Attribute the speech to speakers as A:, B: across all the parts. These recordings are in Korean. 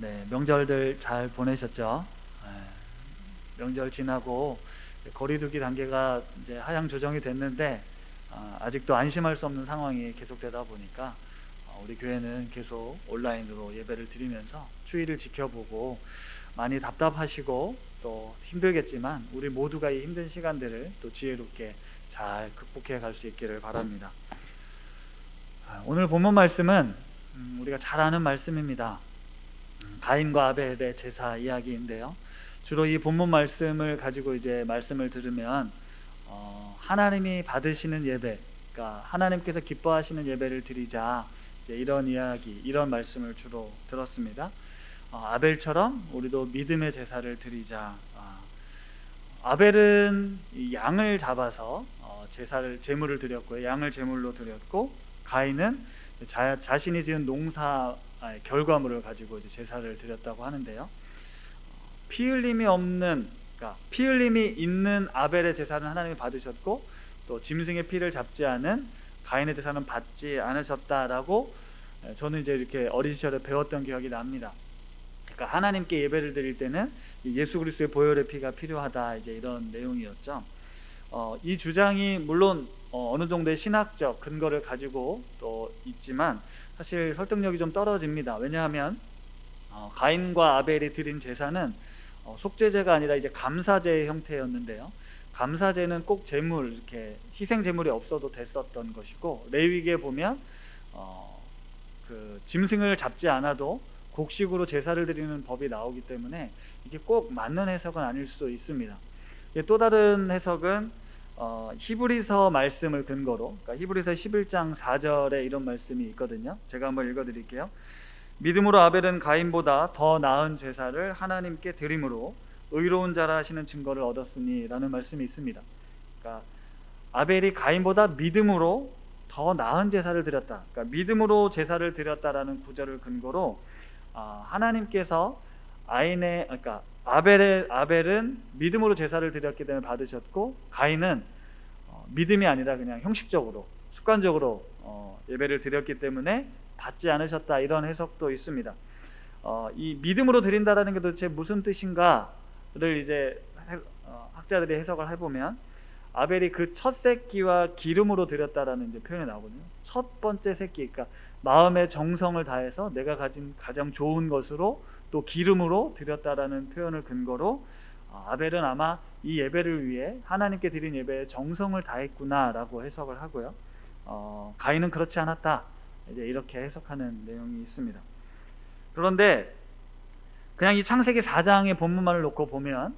A: 네, 명절들 잘 보내셨죠? 네, 명절 지나고 거리두기 단계가 이제 하향 조정이 됐는데 아직도 안심할 수 없는 상황이 계속되다 보니까 우리 교회는 계속 온라인으로 예배를 드리면서 추위를 지켜보고 많이 답답하시고 또 힘들겠지만 우리 모두가 이 힘든 시간들을 또 지혜롭게 잘 극복해 갈 수 있기를 바랍니다. 오늘 본문 말씀은 우리가 잘 아는 말씀입니다. 가인과 아벨의 제사 이야기인데요. 주로 이 본문 말씀을 가지고 이제 말씀을 들으면 하나님이 받으시는 예배, 그러니까 하나님께서 기뻐하시는 예배를 드리자, 이제 이런 이야기, 이런 말씀을 주로 들었습니다. 아벨처럼 우리도 믿음의 제사를 드리자. 아벨은 양을 잡아서 제물을 드렸고요. 양을 제물로 드렸고, 가인은 자신이 지은 농사 결과물을 가지고 이제 제사를 드렸다고 하는데요. 피 흘림이 있는 아벨의 제사는 하나님이 받으셨고, 또 짐승의 피를 잡지 않은 가인의 제사는 받지 않으셨다라고 저는 이제 이렇게 어린 시절에 배웠던 기억이 납니다. 그러니까 하나님께 예배를 드릴 때는 예수 그리스도의 보혈의 피가 필요하다, 이제 이런 내용이었죠. 이 주장이 물론 어느 정도의 신학적 근거를 가지고 또 있지만 사실 설득력이 좀 떨어집니다. 왜냐하면 가인과 아벨이 드린 제사는 속죄제가 아니라 이제 감사제의 형태였는데요. 감사제는 꼭 제물, 이렇게 희생 제물이 없어도 됐었던 것이고, 레위기에 보면 그 짐승을 잡지 않아도 곡식으로 제사를 드리는 법이 나오기 때문에 이게 꼭 맞는 해석은 아닐 수도 있습니다. 또 다른 해석은 히브리서 말씀을 근거로, 그러니까 히브리서 11장 4절에 이런 말씀이 있거든요. 제가 한번 읽어드릴게요. 믿음으로 아벨은 가인보다 더 나은 제사를 하나님께 드림으로 의로운 자라 하시는 증거를 얻었으니 라는 말씀이 있습니다. 그러니까 아벨이 가인보다 믿음으로 더 나은 제사를 드렸다, 그러니까 믿음으로 제사를 드렸다라는 구절을 근거로 하나님께서 그러니까 아벨은 믿음으로 제사를 드렸기 때문에 받으셨고, 가인은 믿음이 아니라 그냥 형식적으로 습관적으로 예배를 드렸기 때문에 받지 않으셨다, 이런 해석도 있습니다. 이 믿음으로 드린다라는 게 도대체 무슨 뜻인가를 이제 학자들이 해석을 해보면, 아벨이 그 첫 새끼와 기름으로 드렸다라는 이제 표현이 나오거든요. 첫 번째 새끼, 그러니까 마음의 정성을 다해서 내가 가진 가장 좋은 것으로 또 기름으로 드렸다라는 표현을 근거로 아벨은 아마 이 예배를 위해 하나님께 드린 예배에 정성을 다했구나라고 해석을 하고요. 가인은 그렇지 않았다, 이제 이렇게 해석하는 내용이 있습니다. 그런데 그냥 이 창세기 4장의 본문만을 놓고 보면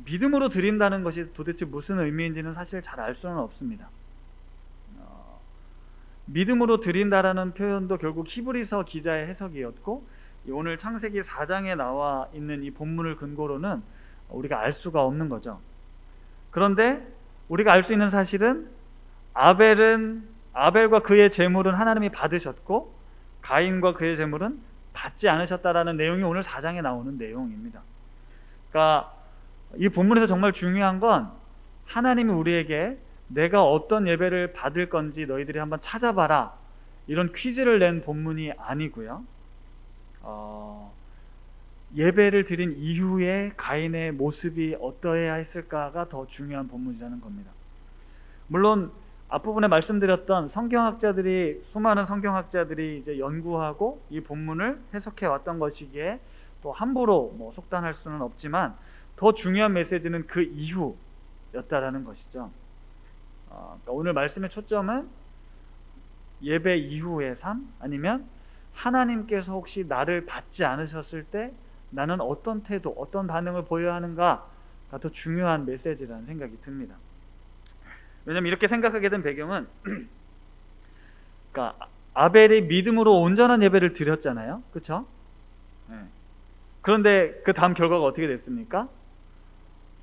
A: 믿음으로 드린다는 것이 도대체 무슨 의미인지는 사실 잘 알 수는 없습니다. 믿음으로 드린다라는 표현도 결국 히브리서 기자의 해석이었고, 오늘 창세기 4장에 나와 있는 이 본문을 근거로는 우리가 알 수가 없는 거죠. 그런데 우리가 알 수 있는 사실은 아벨과 그의 제물은 하나님이 받으셨고, 가인과 그의 제물은 받지 않으셨다라는 내용이 오늘 4장에 나오는 내용입니다. 그러니까 이 본문에서 정말 중요한 건, 하나님이 우리에게 내가 어떤 예배를 받을 건지 너희들이 한번 찾아봐라, 이런 퀴즈를 낸 본문이 아니고요. 예배를 드린 이후에 가인의 모습이 어떠해야 했을까가 더 중요한 본문이라는 겁니다. 물론 앞부분에 말씀드렸던 수많은 성경학자들이 이제 연구하고 이 본문을 해석해 왔던 것이기에 또 함부로 속단할 수는 없지만, 더 중요한 메시지는 그 이후였다라는 것이죠. 그러니까 오늘 말씀의 초점은 예배 이후의 삶, 아니면 하나님께서 혹시 나를 받지 않으셨을 때 나는 어떤 태도, 어떤 반응을 보여야 하는가가 더 중요한 메시지라는 생각이 듭니다. 왜냐하면 이렇게 생각하게 된 배경은 그러니까 아벨이 믿음으로 온전한 예배를 드렸잖아요, 그렇죠? 그런데 그 다음 결과가 어떻게 됐습니까?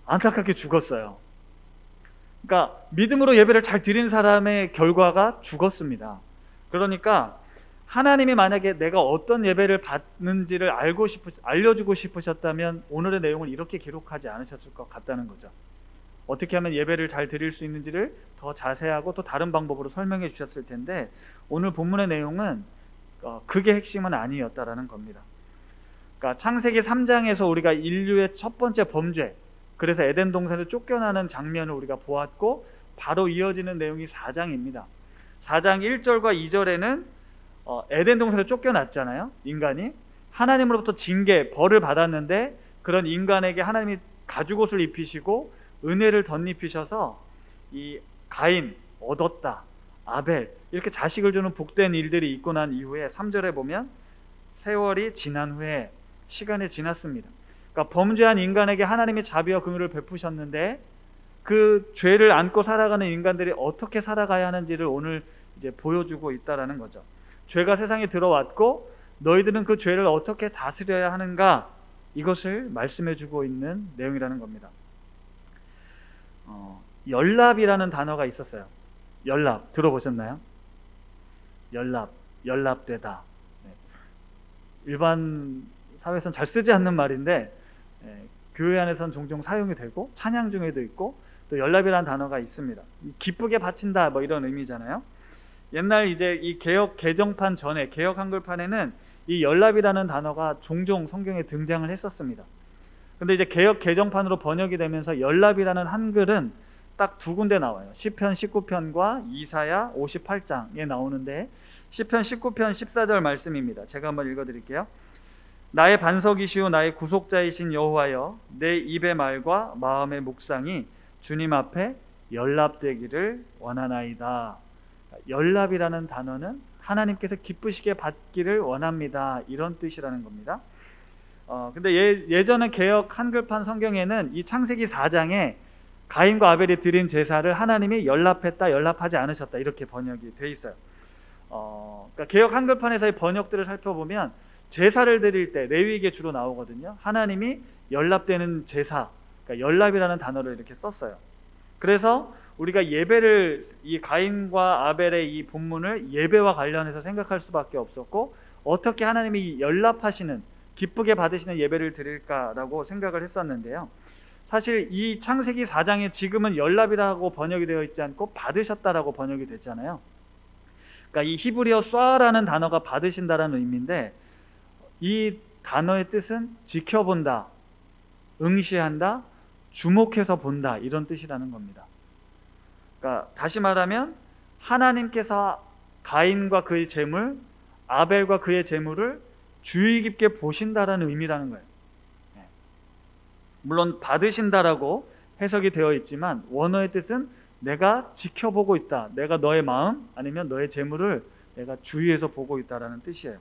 A: 안타깝게 죽었어요. 그러니까 믿음으로 예배를 잘 드린 사람의 결과가 죽었습니다. 그러니까 하나님이 만약에 내가 어떤 예배를 받는지를 알려주고 싶으셨다면 오늘의 내용을 이렇게 기록하지 않으셨을 것 같다는 거죠. 어떻게 하면 예배를 잘 드릴 수 있는지를 더 자세하고 또 다른 방법으로 설명해 주셨을 텐데, 오늘 본문의 내용은 그게 핵심은 아니었다라는 겁니다. 그러니까 창세기 3장에서 우리가 인류의 첫 번째 범죄, 그래서 에덴 동산을 쫓겨나는 장면을 우리가 보았고, 바로 이어지는 내용이 4장입니다. 4장 1절과 2절에는 에덴 동산을 쫓겨났잖아요. 인간이 하나님으로부터 징계, 벌을 받았는데, 그런 인간에게 하나님이 가죽옷을 입히시고 은혜를 덧입히셔서 이 가인 얻었다, 아벨 이렇게 자식을 주는 복된 일들이 있고 난 이후에 3절에 보면 세월이 지난 후에, 시간이 지났습니다. 그러니까 범죄한 인간에게 하나님이 자비와 긍휼을 베푸셨는데, 그 죄를 안고 살아가는 인간들이 어떻게 살아가야 하는지를 오늘 이제 보여주고 있다라는 거죠. 죄가 세상에 들어왔고 너희들은 그 죄를 어떻게 다스려야 하는가, 이것을 말씀해주고 있는 내용이라는 겁니다. 연랍이라는 단어가 있었어요. 연랍 들어보셨나요? 연랍되다. 일반 사회에서는 잘 쓰지 않는 말인데 교회 안에서는 종종 사용이 되고 찬양 중에도 있고, 또 연랍이라는 단어가 있습니다. 기쁘게 바친다 뭐 이런 의미잖아요. 옛날 이제 이 개역 개정판 전에, 개역 한글판에는 이 연랍이라는 단어가 종종 성경에 등장을 했었습니다. 근데 이제 개역 개정판으로 번역이 되면서 연랍이라는 한글은 딱 두 군데 나와요. 시편 19편과 이사야 58장에 나오는데, 시편 19편 14절 말씀입니다. 제가 한번 읽어드릴게요. 나의 반석이시오 나의 구속자이신 여호와여, 내 입의 말과 마음의 묵상이 주님 앞에 연랍되기를 원하나이다. 연랍이라는 단어는 하나님께서 기쁘시게 받기를 원합니다, 이런 뜻이라는 겁니다. 근데 예전에 개역 한글판 성경에는 이 창세기 4장에 가인과 아벨이 드린 제사를 하나님이 연랍했다, 연랍하지 않으셨다, 이렇게 번역이 돼 있어요. 그러니까 개역 한글판에서의 번역들을 살펴보면 제사를 드릴 때 레위기에 주로 나오거든요. 하나님이 연랍되는 제사, 그러니까 연랍이라는 단어를 이렇게 썼어요. 그래서 우리가 예배를, 이 가인과 아벨의 이 본문을 예배와 관련해서 생각할 수밖에 없었고, 어떻게 하나님이 연랍하시는, 기쁘게 받으시는 예배를 드릴까라고 생각을 했었는데요. 사실 이 창세기 4장에 지금은 연랍이라고 번역이 되어 있지 않고 받으셨다라고 번역이 됐잖아요. 그러니까 이 히브리어 쏴라는 단어가 받으신다라는 의미인데, 이 단어의 뜻은 지켜본다, 응시한다, 주목해서 본다, 이런 뜻이라는 겁니다. 그러니까 다시 말하면 하나님께서 가인과 그의 재물, 아벨과 그의 재물을 주의 깊게 보신다라는 의미라는 거예요. 물론 받으신다라고 해석이 되어 있지만 원어의 뜻은 내가 지켜보고 있다, 내가 너의 마음 아니면 너의 재물을 내가 주의해서 보고 있다라는 뜻이에요.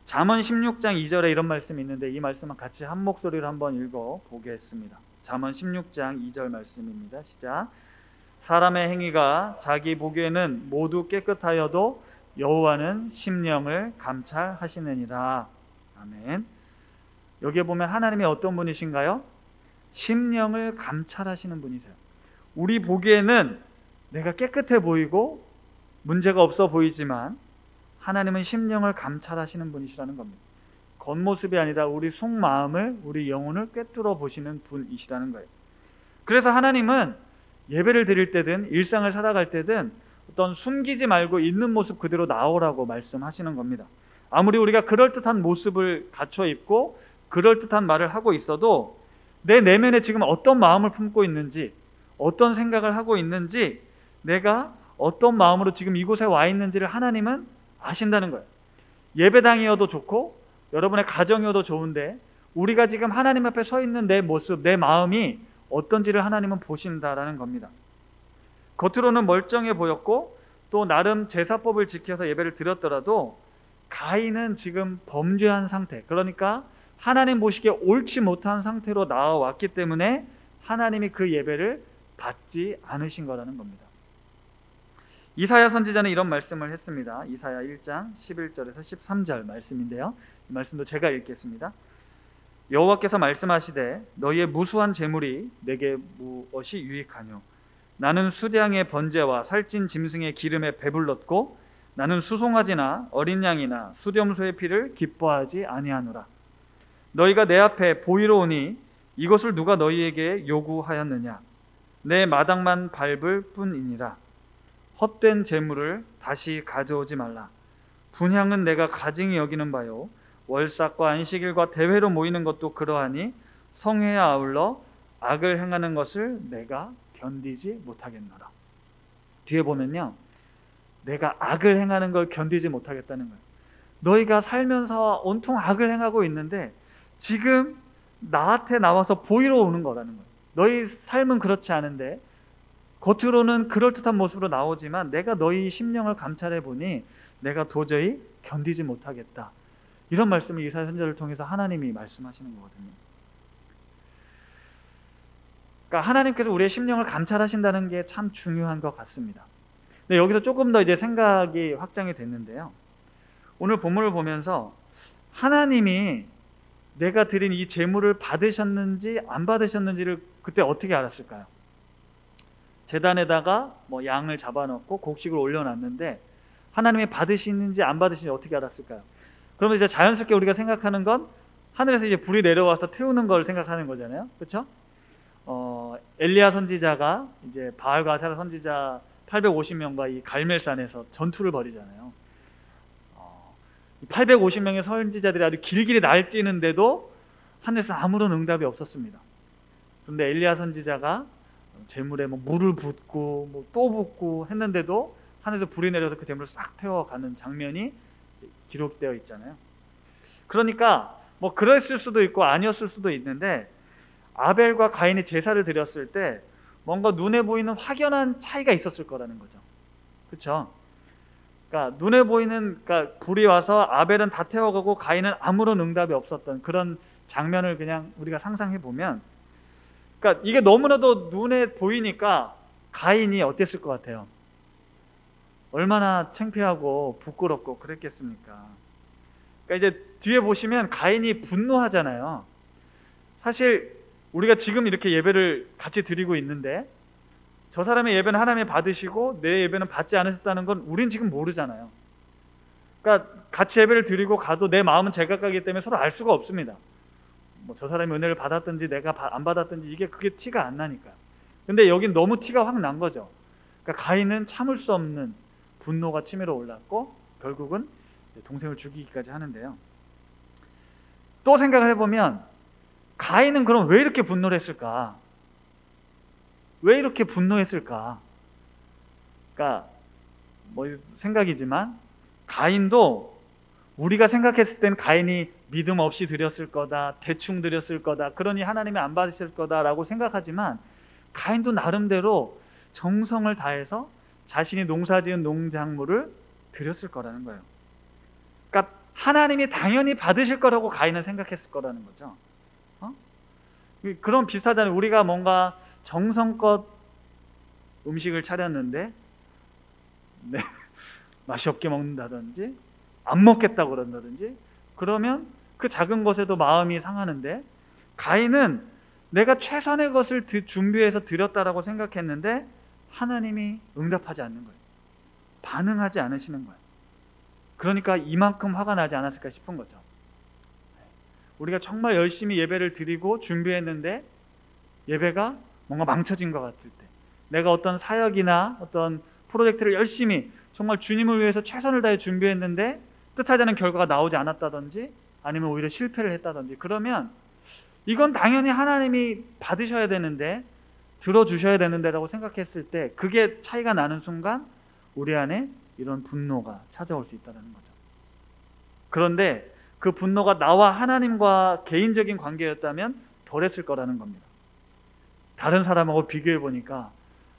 A: 잠언 16장 2절에 이런 말씀이 있는데, 이 말씀은 같이 한 목소리로 한번 읽어보겠습니다. 잠언 16장 2절 말씀입니다. 시작. 사람의 행위가 자기 보기에는 모두 깨끗하여도 여호와는 심령을 감찰하시느니라. 아멘. 여기에 보면 하나님이 어떤 분이신가요? 심령을 감찰하시는 분이세요. 우리 보기에는 내가 깨끗해 보이고 문제가 없어 보이지만 하나님은 심령을 감찰하시는 분이시라는 겁니다. 겉모습이 아니라 우리 속마음을, 우리 영혼을 꿰뚫어 보시는 분이시라는 거예요. 그래서 하나님은 예배를 드릴 때든 일상을 살아갈 때든 어떤 숨기지 말고 있는 모습 그대로 나오라고 말씀하시는 겁니다. 아무리 우리가 그럴듯한 모습을 갖춰 입고 그럴듯한 말을 하고 있어도 내 내면에 지금 어떤 마음을 품고 있는지, 어떤 생각을 하고 있는지, 내가 어떤 마음으로 지금 이곳에 와 있는지를 하나님은 아신다는 거예요. 예배당이어도 좋고 여러분의 가정이어도 좋은데 우리가 지금 하나님 앞에 서 있는 내 모습, 내 마음이 어떤지를 하나님은 보신다라는 겁니다. 겉으로는 멀쩡해 보였고 또 나름 제사법을 지켜서 예배를 드렸더라도 가인은 지금 범죄한 상태, 그러니까 하나님 보시기에 옳지 못한 상태로 나와왔기 때문에 하나님이 그 예배를 받지 않으신 거라는 겁니다. 이사야 선지자는 이런 말씀을 했습니다. 이사야 1장 11절에서 13절 말씀인데요, 이 말씀도 제가 읽겠습니다. 여호와께서 말씀하시되 너희의 무수한 재물이 내게 무엇이 유익하뇨? 나는 수량의 번제와 살찐 짐승의 기름에 배불렀고 나는 수송아지나 어린 양이나 수렴소의 피를 기뻐하지 아니하노라. 너희가 내 앞에 보이러 오니 이것을 누가 너희에게 요구하였느냐? 내 마당만 밟을 뿐이니라. 헛된 재물을 다시 가져오지 말라. 분향은 내가 가증히 여기는 바요 월삭과 안식일과 대회로 모이는 것도 그러하니 성회에 아울러 악을 행하는 것을 내가 견디지 못하겠노라. 뒤에 보면요, 내가 악을 행하는 걸 견디지 못하겠다는 거예요. 너희가 살면서 온통 악을 행하고 있는데 지금 나한테 나와서 보이러 오는 거라는 거예요. 너희 삶은 그렇지 않은데 겉으로는 그럴듯한 모습으로 나오지만 내가 너희 심령을 감찰해 보니 내가 도저히 견디지 못하겠다. 이런 말씀을 이사야 선지자를 통해서 하나님이 말씀하시는 거거든요. 그러니까 하나님께서 우리의 심령을 감찰하신다는 게 참 중요한 것 같습니다. 근데 여기서 조금 더 이제 생각이 확장이 됐는데요. 오늘 본문을 보면서 하나님이 내가 드린 이 제물을 받으셨는지 안 받으셨는지를 그때 어떻게 알았을까요? 제단에다가 뭐 양을 잡아놓고 곡식을 올려놨는데 하나님이 받으시는지 안 받으시는지 어떻게 알았을까요? 그러면 이제 자연스럽게 우리가 생각하는 건 하늘에서 이제 불이 내려와서 태우는 걸 생각하는 거잖아요, 그렇죠? 엘리야 선지자가 이제 바알과 아세라 선지자 850명과 이 갈멜산에서 전투를 벌이잖아요. 850명의 선지자들이 아주 길길이 날뛰는데도 하늘에서 아무런 응답이 없었습니다. 그런데 엘리야 선지자가 제물에 뭐 물을 붓고 뭐 또 붓고 했는데도 하늘에서 불이 내려서 그 제물을 싹 태워가는 장면이 기록되어 있잖아요. 그러니까 뭐 그랬을 수도 있고 아니었을 수도 있는데 아벨과 가인이 제사를 드렸을 때 뭔가 눈에 보이는 확연한 차이가 있었을 거라는 거죠. 그렇죠? 그러니까 눈에 보이는, 그러니까 불이 와서 아벨은 다 태워가고 가인은 아무런 응답이 없었던 그런 장면을 그냥 우리가 상상해 보면, 그러니까 이게 너무나도 눈에 보이니까 가인이 어땠을 것 같아요? 얼마나 창피하고 부끄럽고 그랬겠습니까? 그러니까 이제 뒤에 보시면 가인이 분노하잖아요. 사실 우리가 지금 이렇게 예배를 같이 드리고 있는데 저 사람의 예배는 하나님이 받으시고 내 예배는 받지 않으셨다는 건 우린 지금 모르잖아요. 그러니까 같이 예배를 드리고 가도 내 마음은 제각각이기 때문에 서로 알 수가 없습니다. 뭐 저 사람이 은혜를 받았든지 내가 안 받았든지 그게 티가 안 나니까요. 근데 여긴 너무 티가 확 난 거죠. 그러니까 가인은 참을 수 없는 분노가 치밀어 올랐고 결국은 동생을 죽이기까지 하는데요. 또 생각을 해보면 가인은 그럼 왜 이렇게 분노를 했을까? 왜 이렇게 분노했을까? 그러니까 뭐 생각이지만 가인도 우리가 생각했을 땐 가인이 믿음 없이 드렸을 거다, 대충 드렸을 거다, 그러니 하나님이 안 받으실 거다라고 생각하지만 가인도 나름대로 정성을 다해서 자신이 농사지은 농작물을 드렸을 거라는 거예요. 그러니까 하나님이 당연히 받으실 거라고 가인은 생각했을 거라는 거죠. 그런 비슷하잖아요. 우리가 뭔가 정성껏 음식을 차렸는데 맛이 없게 먹는다든지 안 먹겠다고 그런다든지 그러면 그 작은 것에도 마음이 상하는데 가인은 내가 최선의 것을 준비해서 드렸다라고 생각했는데 하나님이 응답하지 않는 거예요. 반응하지 않으시는 거예요. 그러니까 이만큼 화가 나지 않았을까 싶은 거죠. 우리가 정말 열심히 예배를 드리고 준비했는데 예배가 뭔가 망쳐진 것 같을 때, 내가 어떤 사역이나 어떤 프로젝트를 열심히 정말 주님을 위해서 최선을 다해 준비했는데 뜻하지 않은 결과가 나오지 않았다든지 아니면 오히려 실패를 했다든지 그러면 이건 당연히 하나님이 받으셔야 되는데 들어주셔야 되는데 라고 생각했을 때 그게 차이가 나는 순간 우리 안에 이런 분노가 찾아올 수 있다는 거죠. 그런데 그 분노가 나와 하나님과 개인적인 관계였다면 덜했을 거라는 겁니다. 다른 사람하고 비교해 보니까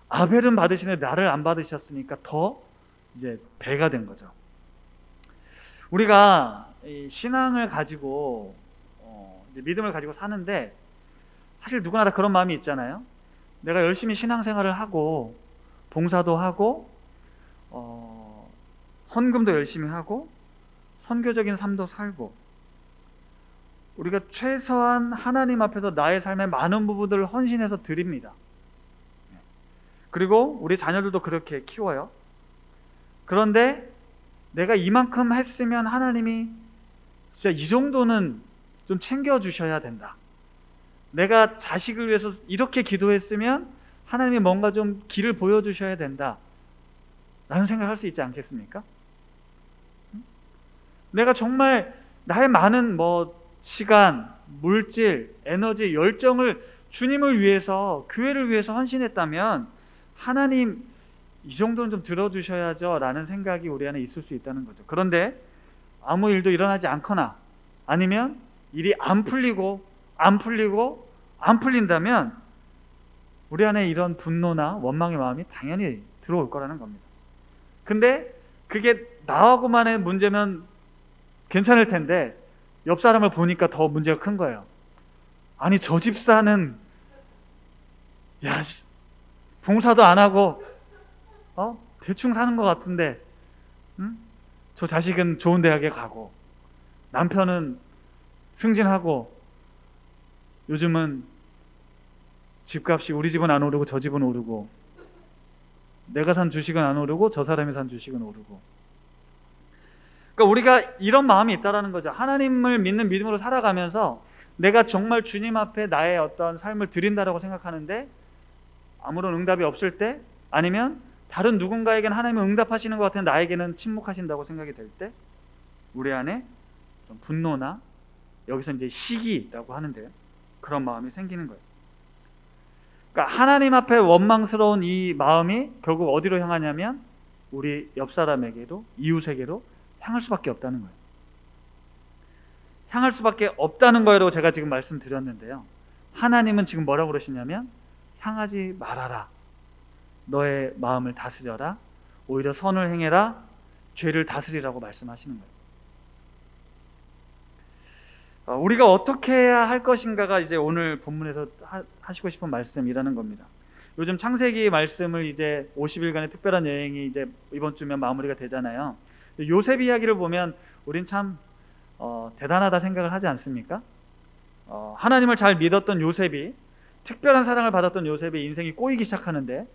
A: 아벨은 받으시는데 나를 안 받으셨으니까 더 이제 배가 된 거죠. 우리가 이 신앙을 가지고 이제 믿음을 가지고 사는데 사실 누구나 다 그런 마음이 있잖아요. 내가 열심히 신앙생활을 하고 봉사도 하고 헌금도 열심히 하고 선교적인 삶도 살고 우리가 최소한 하나님 앞에서 나의 삶의 많은 부분들을 헌신해서 드립니다. 그리고 우리 자녀들도 그렇게 키워요. 그런데 내가 이만큼 했으면 하나님이 진짜 이 정도는 좀 챙겨주셔야 된다. 내가 자식을 위해서 이렇게 기도했으면 하나님이 뭔가 좀 길을 보여주셔야 된다 라는 생각을 할 수 있지 않겠습니까? 내가 정말 나의 많은 시간, 물질, 에너지, 열정을 주님을 위해서, 교회를 위해서 헌신했다면 하나님 이 정도는 좀 들어주셔야죠 라는 생각이 우리 안에 있을 수 있다는 거죠. 그런데 아무 일도 일어나지 않거나 아니면 일이 안 풀린다면 우리 안에 이런 분노나 원망의 마음이 당연히 들어올 거라는 겁니다. 근데 그게 나하고만의 문제면 괜찮을 텐데 옆 사람을 보니까 더 문제가 큰 거예요. 아니 저 집사는 봉사도 안 하고 대충 사는 것 같은데 저 자식은 좋은 대학에 가고 남편은 승진하고 요즘은 집값이 우리 집은 안 오르고 저 집은 오르고 내가 산 주식은 안 오르고 저 사람이 산 주식은 오르고. 그러니까 우리가 이런 마음이 있다라는 거죠. 하나님을 믿는 믿음으로 살아가면서 내가 정말 주님 앞에 나의 어떤 삶을 드린다라고 생각하는데 아무런 응답이 없을 때, 아니면 다른 누군가에게는 하나님은 응답하시는 것 같은데 나에게는 침묵하신다고 생각이 될 때 우리 안에 좀 분노나, 여기서 이제 시기라고 하는데 그런 마음이 생기는 거예요. 그러니까 하나님 앞에 원망스러운 이 마음이 결국 어디로 향하냐면 우리 옆 사람에게도, 이웃에게로 향할 수밖에 없다는 거예요. 향할 수밖에 없다는 거라고 제가 지금 말씀드렸는데요. 하나님은 지금 뭐라고 그러시냐면 향하지 말아라. 너의 마음을 다스려라. 오히려 선을 행해라. 죄를 다스리라고 말씀하시는 거예요. 우리가 어떻게 해야 할 것인가가 이제 오늘 본문에서 하시고 싶은 말씀이라는 겁니다. 요즘 창세기 말씀을 이제 50일간의 특별한 여행이 이제 이번 주면 마무리가 되잖아요. 요셉 이야기를 보면 우린 참 대단하다 생각을 하지 않습니까? 하나님을 잘 믿었던 요셉이, 특별한 사랑을 받았던 요셉의 인생이 꼬이기 시작하는데,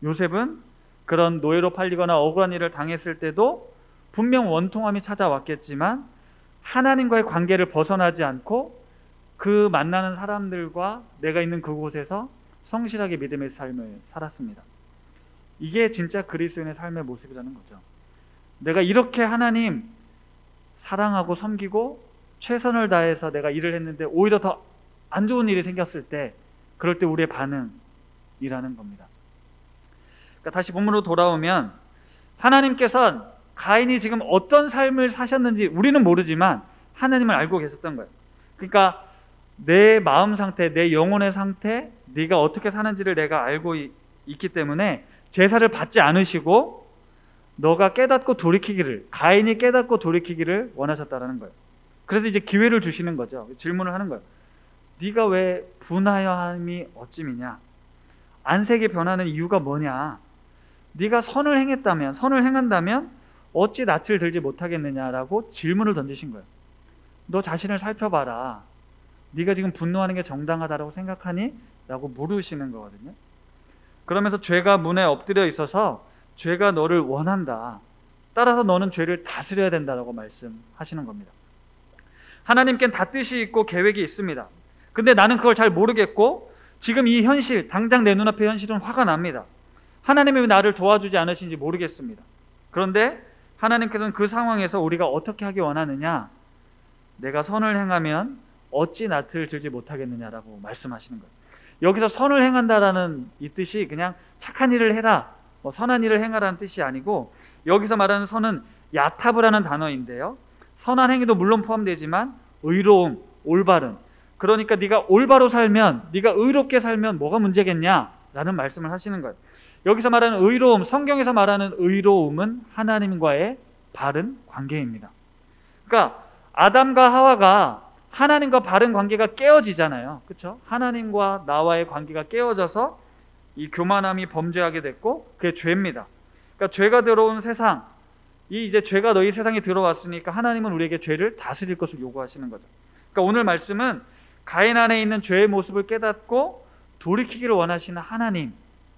A: 요셉은 그런 노예로 팔리거나 억울한 일을 당했을 때도 분명 원통함이 찾아왔겠지만 하나님과의 관계를 벗어나지 않고 그 만나는 사람들과 내가 있는 그곳에서 성실하게 믿음의 삶을 살았습니다. 이게 진짜 그리스도인의 삶의 모습이라는 거죠. 내가 이렇게 하나님 사랑하고 섬기고 최선을 다해서 내가 일을 했는데 오히려 더 안 좋은 일이 생겼을 때, 그럴 때 우리의 반응이라는 겁니다. 그러니까 다시 본문으로 돌아오면 하나님께서는 가인이 지금 어떤 삶을 사셨는지 우리는 모르지만 하나님은 알고 계셨던 거예요. 그러니까 내 마음 상태, 내 영혼의 상태, 네가 어떻게 사는지를 내가 알고 있기 때문에 제사를 받지 않으시고 너가 깨닫고 돌이키기를, 가인이 깨닫고 돌이키기를 원하셨다는 거예요. 그래서 이제 기회를 주시는 거죠. 질문을 하는 거예요. 네가 왜 분하여 함이 어찌미냐? 안색이 변하는 이유가 뭐냐? 네가 선을 행한다면 어찌 낯을 들지 못하겠느냐라고 질문을 던지신 거예요. 너 자신을 살펴봐라. 네가 지금 분노하는 게 정당하다고 생각하니? 라고 물으시는 거거든요. 그러면서 죄가 문에 엎드려 있어서 죄가 너를 원한다. 따라서 너는 죄를 다스려야 된다라고 말씀하시는 겁니다. 하나님께는 다 뜻이 있고 계획이 있습니다. 근데 나는 그걸 잘 모르겠고 지금 이 현실, 당장 내 눈앞의 현실은 화가 납니다. 하나님이 왜 나를 도와주지 않으신지 모르겠습니다. 그런데 하나님께서는 그 상황에서 우리가 어떻게 하기 원하느냐? 내가 선을 행하면 어찌 낯을 들지 못하겠느냐라고 말씀하시는 거예요. 여기서 선을 행한다라는 이 뜻이 그냥 착한 일을 해라, 선한 일을 행하라는 뜻이 아니고, 여기서 말하는 선은 야타브라는 단어인데요, 선한 행위도 물론 포함되지만 의로움, 올바름, 그러니까 네가 올바로 살면, 네가 의롭게 살면 뭐가 문제겠냐라는 말씀을 하시는 거예요. 여기서 말하는 의로움, 성경에서 말하는 의로움은 하나님과의 바른 관계입니다. 그러니까 아담과 하와가 하나님과 바른 관계가 깨어지잖아요. 그렇죠? 하나님과 나와의 관계가 깨어져서 이 교만함이 범죄하게 됐고 그게 죄입니다. 그러니까 죄가 들어온 세상, 이제 죄가 너희 세상에 들어왔으니까 하나님은 우리에게 죄를 다스릴 것을 요구하시는 거죠. 그러니까 오늘 말씀은 가인 안에 있는 죄의 모습을 깨닫고 돌이키기를 원하시는 하나님,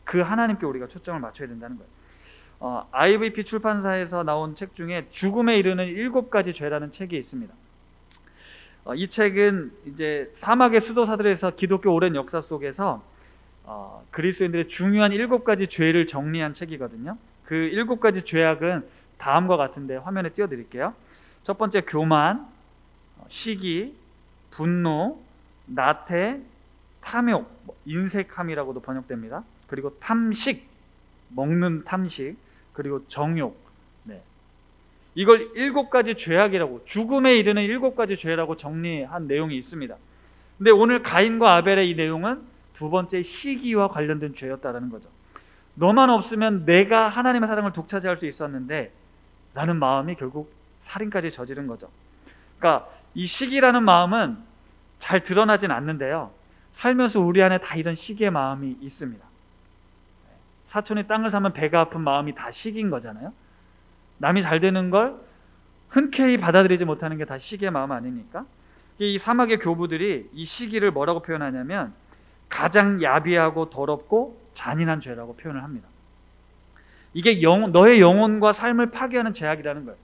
A: 그 하나님께 우리가 초점을 맞춰야 된다는 거예요. IVP 출판사에서 나온 책 중에 죽음에 이르는 7가지 죄라는 책이 있습니다. 이 책은 이제 사막의 수도사들에서 기독교 오랜 역사 속에서 그리스도인들의 중요한 7가지 죄를 정리한 책이거든요. 그 7가지 죄악은 다음과 같은데 화면에 띄워드릴게요. 첫 번째 교만, 시기, 분노, 나태, 탐욕, 인색함이라고도 번역됩니다. 그리고 탐식, 먹는 탐식, 그리고 정욕. 네. 이걸 7가지 죄악이라고, 죽음에 이르는 7가지 죄라고 정리한 내용이 있습니다. 근데 오늘 가인과 아벨의 이 내용은 두 번째 시기와 관련된 죄였다라는 거죠. 너만 없으면 내가 하나님의 사랑을 독차지할 수 있었는데 라는 마음이 결국 살인까지 저지른 거죠. 그러니까 이 시기라는 마음은 잘 드러나진 않는데요, 살면서 우리 안에 다 이런 시기의 마음이 있습니다. 사촌이 땅을 사면 배가 아픈 마음이 다 시기인 거잖아요. 남이 잘 되는 걸 흔쾌히 받아들이지 못하는 게 다 시기의 마음 아닙니까? 이 사막의 교부들이 이 시기를 뭐라고 표현하냐면 가장 야비하고 더럽고 잔인한 죄라고 표현을 합니다. 이게 너의 영혼과 삶을 파괴하는 죄악이라는 거예요.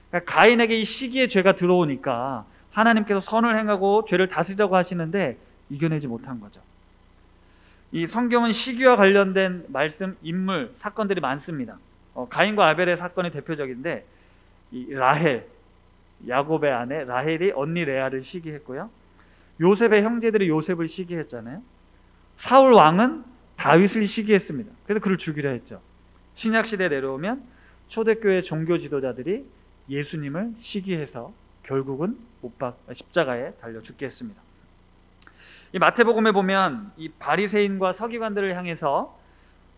A: 그러니까 가인에게 이 시기의 죄가 들어오니까 하나님께서 선을 행하고 죄를 다스리라고 하시는데 이겨내지 못한 거죠. 이 성경은 시기와 관련된 말씀, 인물, 사건들이 많습니다. 가인과 아벨의 사건이 대표적인데, 이 라헬, 야곱의 아내 라헬이 언니 레아를 시기했고요, 요셉의 형제들이 요셉을 시기했잖아요. 사울 왕은 다윗을 시기했습니다. 그래서 그를 죽이려 했죠. 신약 시대에 내려오면 초대교회 종교 지도자들이 예수님을 시기해서 결국은 십자가에 달려 죽게 했습니다. 이 마태복음에 보면 이 바리새인과 서기관들을 향해서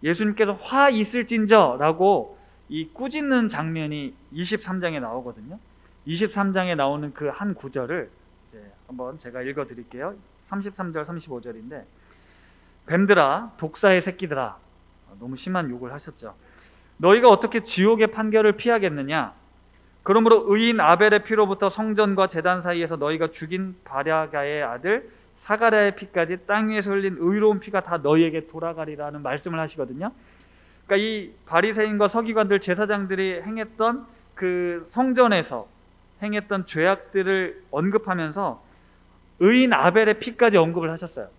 A: 예수님께서 화 있을진저라고 이 꾸짖는 장면이 23장에 나오거든요. 23장에 나오는 그 한 구절을 이제 한번 제가 읽어 드릴게요. 33절 35절인데, 뱀들아, 독사의 새끼들아, 너무 심한 욕을 하셨죠. 너희가 어떻게 지옥의 판결을 피하겠느냐? 그러므로 의인 아벨의 피로부터 성전과 제단 사이에서 너희가 죽인 바랴가의 아들 사가랴의 피까지 땅 위에서 흘린 의로운 피가 다 너희에게 돌아가리라는 말씀을 하시거든요. 그러니까 이 바리새인과 서기관들, 제사장들이 행했던 그 성전에서 행했던 죄악들을 언급하면서 의인 아벨의 피까지 언급을 하셨어요.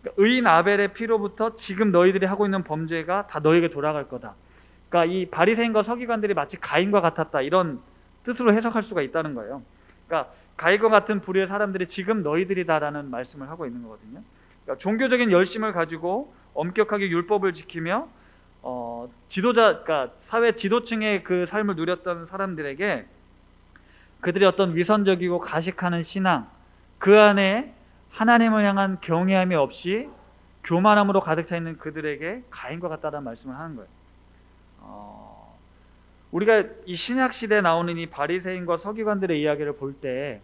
A: 그러니까 의인 아벨의 피로부터 지금 너희들이 하고 있는 범죄가 다 너희에게 돌아갈 거다. 그러니까 이 바리새인과 서기관들이 마치 가인과 같았다, 이런 뜻으로 해석할 수가 있다는 거예요. 그러니까 가인과 같은 부류의 사람들이 지금 너희들이다라는 말씀을 하고 있는 거거든요. 그러니까 종교적인 열심을 가지고 엄격하게 율법을 지키며 그러니까 사회 지도층의 그 삶을 누렸던 사람들에게 그들의 어떤 위선적이고 가식하는 신앙, 그 안에 하나님을 향한 경외함이 없이 교만함으로 가득 차 있는 그들에게 가인과 같다는 말씀을 하는 거예요. 우리가 이 신약 시대에 나오는 이 바리새인과 서기관들의 이야기를 볼 때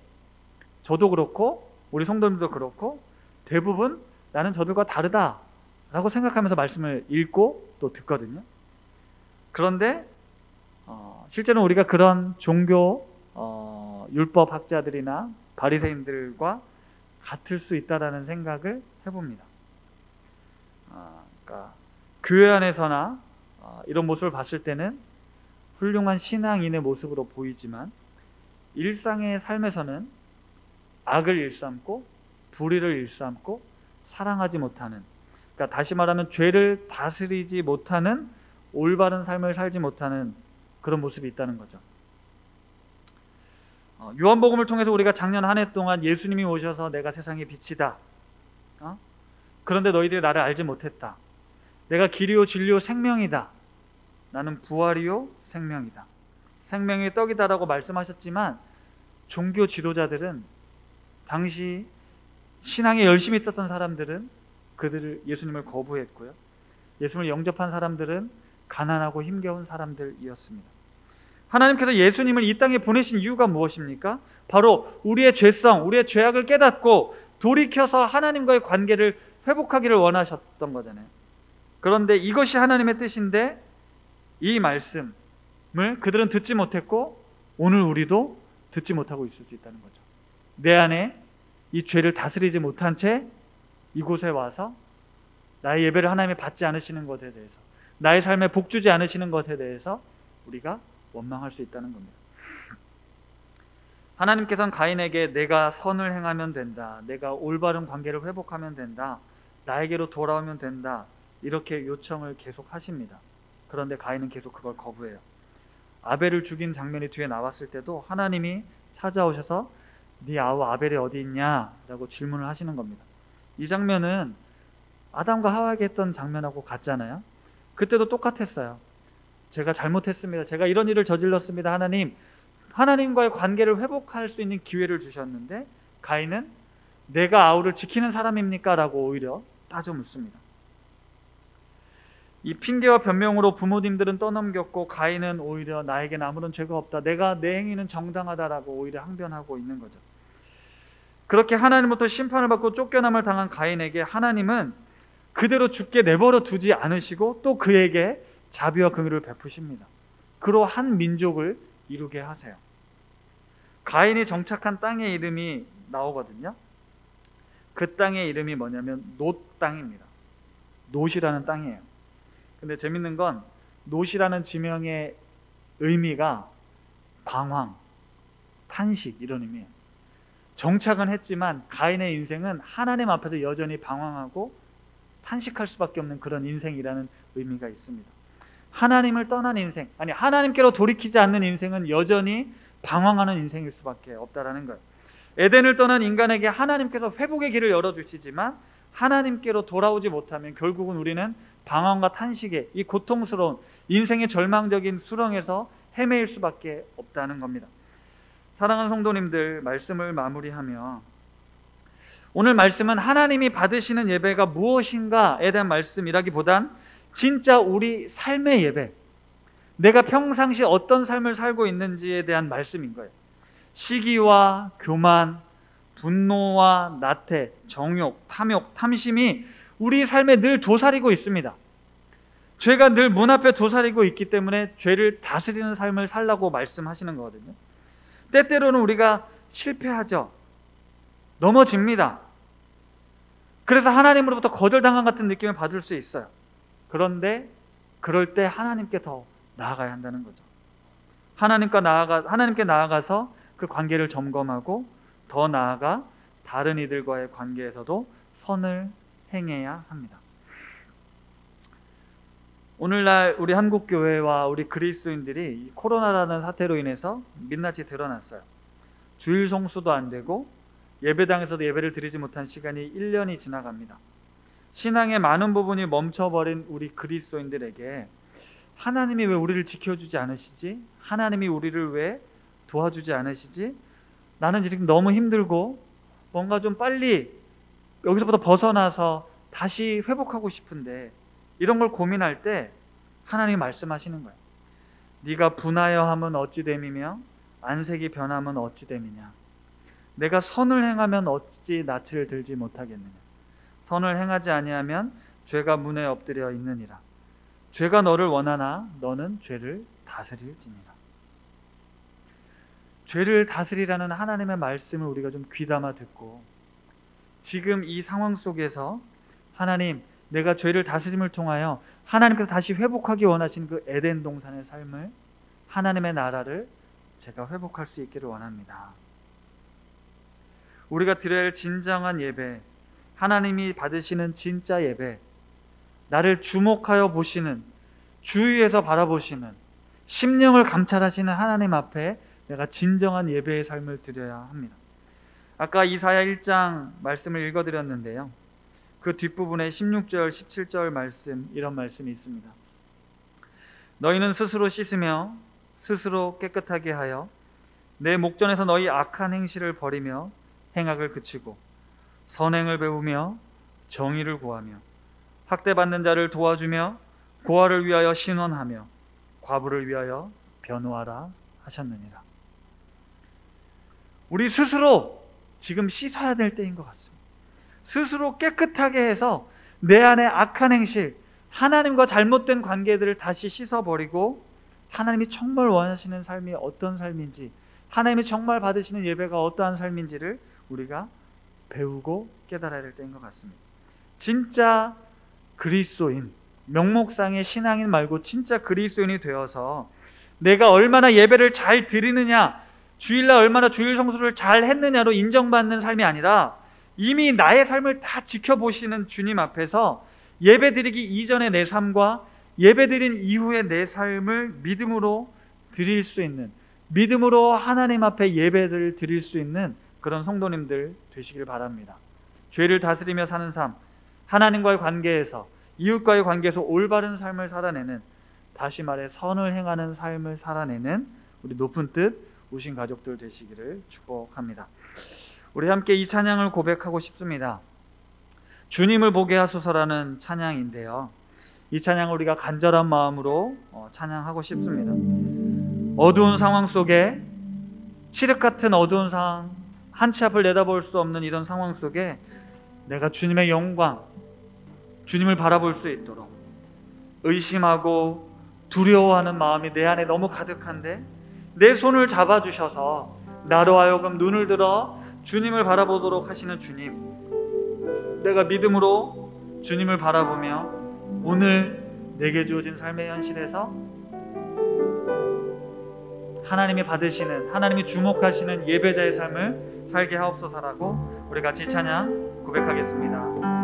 A: 저도 그렇고 우리 성도님도 그렇고 대부분 나는 저들과 다르다라고 생각하면서 말씀을 읽고 또 듣거든요. 그런데 실제로 우리가 그런 종교 율법학자들이나 바리새인들과 같을 수 있다라는 생각을 해봅니다. 그러니까 교회 안에서나 이런 모습을 봤을 때는 훌륭한 신앙인의 모습으로 보이지만 일상의 삶에서는 악을 일삼고 불의를 일삼고 사랑하지 못하는, 그러니까 다시 말하면 죄를 다스리지 못하는, 올바른 삶을 살지 못하는 그런 모습이 있다는 거죠. 요한복음을 통해서 우리가 작년 한 해 동안 예수님이 오셔서 내가 세상의 빛이다, 그런데 너희들이 나를 알지 못했다, 내가 길이요 진리요 생명이다, 나는 부활이요 생명이다, 생명의 떡이다라고 말씀하셨지만 종교 지도자들은, 당시 신앙에 열심히 있었던 사람들은 예수님을 거부했고요, 예수님을 영접한 사람들은 가난하고 힘겨운 사람들이었습니다. 하나님께서 예수님을 이 땅에 보내신 이유가 무엇입니까? 바로 우리의 죄성, 우리의 죄악을 깨닫고 돌이켜서 하나님과의 관계를 회복하기를 원하셨던 거잖아요. 그런데 이것이 하나님의 뜻인데 이 말씀을 그들은 듣지 못했고 오늘 우리도 듣지 못하고 있을 수 있다는 거죠. 내 안에 이 죄를 다스리지 못한 채 이곳에 와서 나의 예배를 하나님이 받지 않으시는 것에 대해서, 나의 삶에 복 주지 않으시는 것에 대해서 우리가 원망할 수 있다는 겁니다. 하나님께서는 가인에게 내가 선을 행하면 된다, 내가 올바른 관계를 회복하면 된다, 나에게로 돌아오면 된다, 이렇게 요청을 계속 하십니다. 그런데 가인은 계속 그걸 거부해요. 아벨을 죽인 장면이 뒤에 나왔을 때도 하나님이 찾아오셔서 네 아우 아벨이 어디 있냐 라고 질문을 하시는 겁니다. 이 장면은 아담과 하와에게 했던 장면하고 같잖아요. 그때도 똑같았어요. 제가 잘못했습니다. 제가 이런 일을 저질렀습니다. 하나님과의 관계를 회복할 수 있는 기회를 주셨는데 가인은 내가 아우를 지키는 사람입니까? 라고 오히려 따져 묻습니다. 이 핑계와 변명으로 부모님들은 떠넘겼고 가인은 오히려 나에겐 아무런 죄가 없다. 내 행위는 정당하다라고 오히려 항변하고 있는 거죠. 그렇게 하나님부터 심판을 받고 쫓겨남을 당한 가인에게 하나님은 그대로 죽게 내버려 두지 않으시고 또 그에게 자비와 긍휼을 베푸십니다. 그로 한 민족을 이루게 하세요. 가인이 정착한 땅의 이름이 나오거든요. 그 땅의 이름이 뭐냐면 놋 땅입니다. 놋이라는 땅이에요. 근데 재밌는 건 놋이라는 지명의 의미가 방황, 탄식 이런 의미예요. 정착은 했지만 가인의 인생은 하나님 앞에서 여전히 방황하고 탄식할 수밖에 없는 그런 인생이라는 의미가 있습니다. 하나님을 떠난 인생, 아니 하나님께로 돌이키지 않는 인생은 여전히 방황하는 인생일 수밖에 없다라는 거예요. 에덴을 떠난 인간에게 하나님께서 회복의 길을 열어주시지만 하나님께로 돌아오지 못하면 결국은 우리는 방황과 탄식의 이 고통스러운 인생의 절망적인 수렁에서 헤매일 수밖에 없다는 겁니다. 사랑하는 성도님들, 말씀을 마무리하며 오늘 말씀은 하나님이 받으시는 예배가 무엇인가에 대한 말씀이라기보단 진짜 우리 삶의 예배, 내가 평상시 어떤 삶을 살고 있는지에 대한 말씀인 거예요. 시기와 교만, 분노와 나태, 정욕, 탐욕, 탐심이 우리 삶에 늘 도사리고 있습니다. 죄가 늘 문 앞에 도사리고 있기 때문에 죄를 다스리는 삶을 살라고 말씀하시는 거거든요. 때때로는 우리가 실패하죠. 넘어집니다. 그래서 하나님으로부터 거절당한 같은 느낌을 받을 수 있어요. 그런데 그럴 때 하나님께 더 나아가야 한다는 거죠. 하나님께 나아가서 그 관계를 점검하고 더 나아가 다른 이들과의 관계에서도 선을 행해야 합니다. 오늘날 우리 한국교회와 우리 그리스도인들이 이 코로나라는 사태로 인해서 민낯이 드러났어요. 주일 성수도 안 되고 예배당에서도 예배를 드리지 못한 시간이 1년이 지나갑니다. 신앙의 많은 부분이 멈춰버린 우리 그리스도인들에게 하나님이 왜 우리를 지켜주지 않으시지? 하나님이 우리를 왜 도와주지 않으시지? 나는 지금 너무 힘들고 뭔가 좀 빨리 여기서부터 벗어나서 다시 회복하고 싶은데 이런 걸 고민할 때 하나님이 말씀하시는 거예요. 네가 분하여 함은 어찌 됨이며 안색이 변함은 어찌 됨이냐. 내가 선을 행하면 어찌 낯을 들지 못하겠느냐. 선을 행하지 아니하면 죄가 문에 엎드려 있느니라. 죄가 너를 원하나 너는 죄를 다스릴지니라. 죄를 다스리라는 하나님의 말씀을 우리가 좀 귀담아 듣고 지금 이 상황 속에서 하나님, 내가 죄를 다스림을 통하여 하나님께서 다시 회복하기 원하시는 그 에덴 동산의 삶을, 하나님의 나라를 제가 회복할 수 있기를 원합니다. 우리가 드려야 할 진정한 예배, 하나님이 받으시는 진짜 예배, 나를 주목하여 보시는, 주위에서 바라보시는, 심령을 감찰하시는 하나님 앞에 내가 진정한 예배의 삶을 드려야 합니다. 아까 이사야 1장 말씀을 읽어드렸는데요. 그 뒷부분에 16절, 17절 말씀, 이런 말씀이 있습니다. 너희는 스스로 씻으며 스스로 깨끗하게 하여 내 목전에서 너희 악한 행실을 버리며 행악을 그치고 선행을 배우며 정의를 구하며 학대받는 자를 도와주며 고아를 위하여 신원하며 과부를 위하여 변호하라 하셨느니라. 우리 스스로 지금 씻어야 될 때인 것 같습니다. 스스로 깨끗하게 해서 내 안에 악한 행실, 하나님과 잘못된 관계들을 다시 씻어버리고 하나님이 정말 원하시는 삶이 어떤 삶인지, 하나님이 정말 받으시는 예배가 어떠한 삶인지를 우리가 배우고 깨달아야 될 때인 것 같습니다. 진짜 그리스도인, 명목상의 신앙인 말고 진짜 그리스도인이 되어서 내가 얼마나 예배를 잘 드리느냐, 주일날 얼마나 주일 성수를 잘 했느냐로 인정받는 삶이 아니라 이미 나의 삶을 다 지켜보시는 주님 앞에서 예배드리기 이전의 내 삶과 예배드린 이후의 내 삶을 믿음으로 드릴 수 있는 믿음으로 하나님 앞에 예배를 드릴 수 있는 그런 성도님들 되시길 바랍니다. 죄를 다스리며 사는 삶, 하나님과의 관계에서, 이웃과의 관계에서 올바른 삶을 살아내는, 다시 말해 선을 행하는 삶을 살아내는 우리 높은 뜻 우신 가족들 되시기를 축복합니다. 우리 함께 이 찬양을 고백하고 싶습니다. 주님을 보게 하소서라는 찬양인데요, 이 찬양을 우리가 간절한 마음으로 찬양하고 싶습니다. 어두운 상황 속에, 칠흑 같은 어두운 상황, 한치 앞을 내다볼 수 없는 이런 상황 속에 내가 주님의 영광, 주님을 바라볼 수 있도록, 의심하고 두려워하는 마음이 내 안에 너무 가득한데 내 손을 잡아주셔서 나로 하여금 눈을 들어 주님을 바라보도록 하시는 주님, 내가 믿음으로 주님을 바라보며 오늘 내게 주어진 삶의 현실에서 하나님이 받으시는, 하나님이 주목하시는 예배자의 삶을 살게 하옵소서라고 우리 같이 찬양 고백하겠습니다.